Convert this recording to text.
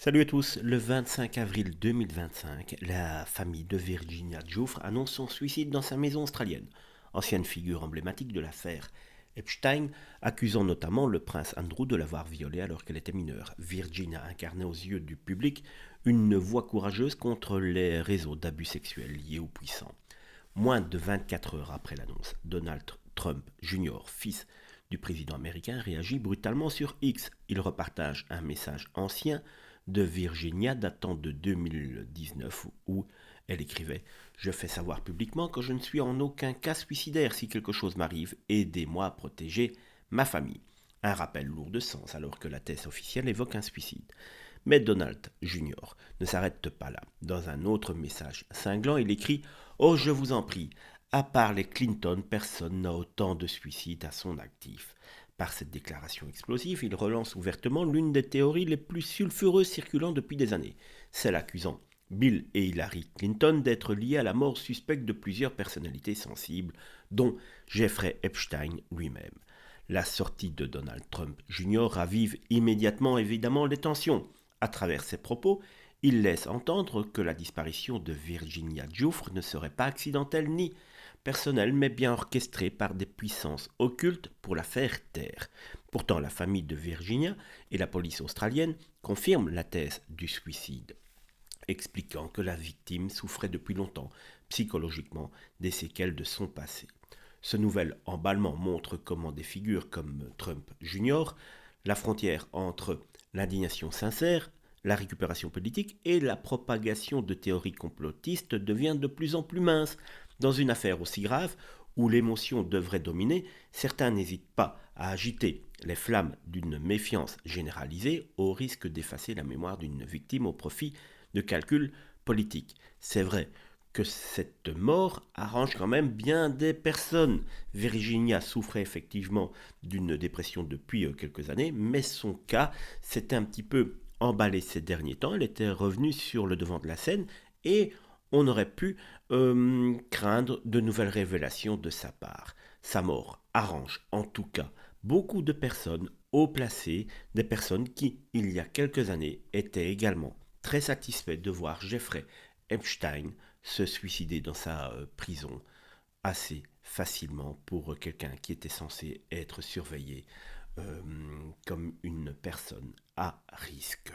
Salut à tous, le 25 avril 2025, la famille de Virginia Giuffre annonce son suicide dans sa maison australienne. Ancienne figure emblématique de l'affaire Epstein, accusant notamment le prince Andrew de l'avoir violée alors qu'elle était mineure. Virginia incarnait aux yeux du public une voix courageuse contre les réseaux d'abus sexuels liés aux puissants. Moins de 24 heures après l'annonce, Donald Trump Jr., fils du président américain, réagit brutalement sur X. Il repartage un message ancien de Virginia datant de 2019 où elle écrivait: Je fais savoir publiquement que je ne suis en aucun cas suicidaire. Si quelque chose m'arrive, aidez-moi à protéger ma famille. Un rappel lourd de sens alors que la thèse officielle évoque un suicide. Mais Donald Jr. ne s'arrête pas là. Dans un autre message cinglant, il écrit: Oh, je vous en prie, à part les Clinton, personne n'a autant de suicides à son actif. Par cette déclaration explosive, il relance ouvertement l'une des théories les plus sulfureuses circulant depuis des années, celle accusant Bill et Hillary Clinton d'être liés à la mort suspecte de plusieurs personnalités sensibles, dont Jeffrey Epstein lui-même. La sortie de Donald Trump Jr. ravive immédiatement évidemment les tensions. À travers ses propos, il laisse entendre que la disparition de Virginia Giuffre ne serait pas accidentelle ni personnelle, mais bien orchestrée par des puissances occultes pour la faire taire. Pourtant, la famille de Virginia et la police australienne confirment la thèse du suicide, expliquant que la victime souffrait depuis longtemps, psychologiquement, des séquelles de son passé. Ce nouvel emballement montre comment des figures comme Trump Jr., la frontière entre l'indignation sincère, la récupération politique et la propagation de théories complotistes devient de plus en plus mince. Dans une affaire aussi grave, où l'émotion devrait dominer, certains n'hésitent pas à agiter les flammes d'une méfiance généralisée au risque d'effacer la mémoire d'une victime au profit de calculs politiques. C'est vrai que cette mort arrange quand même bien des personnes. Virginia souffrait effectivement d'une dépression depuis quelques années, mais son cas s'était un petit peu emballé ces derniers temps. Elle était revenue sur le devant de la scène et on aurait pu craindre de nouvelles révélations de sa part. Sa mort arrange en tout cas beaucoup de personnes haut placées, des personnes qui, il y a quelques années, étaient également très satisfaites de voir Jeffrey Epstein se suicider dans sa prison assez facilement pour quelqu'un qui était censé être surveillé comme une personne à risque.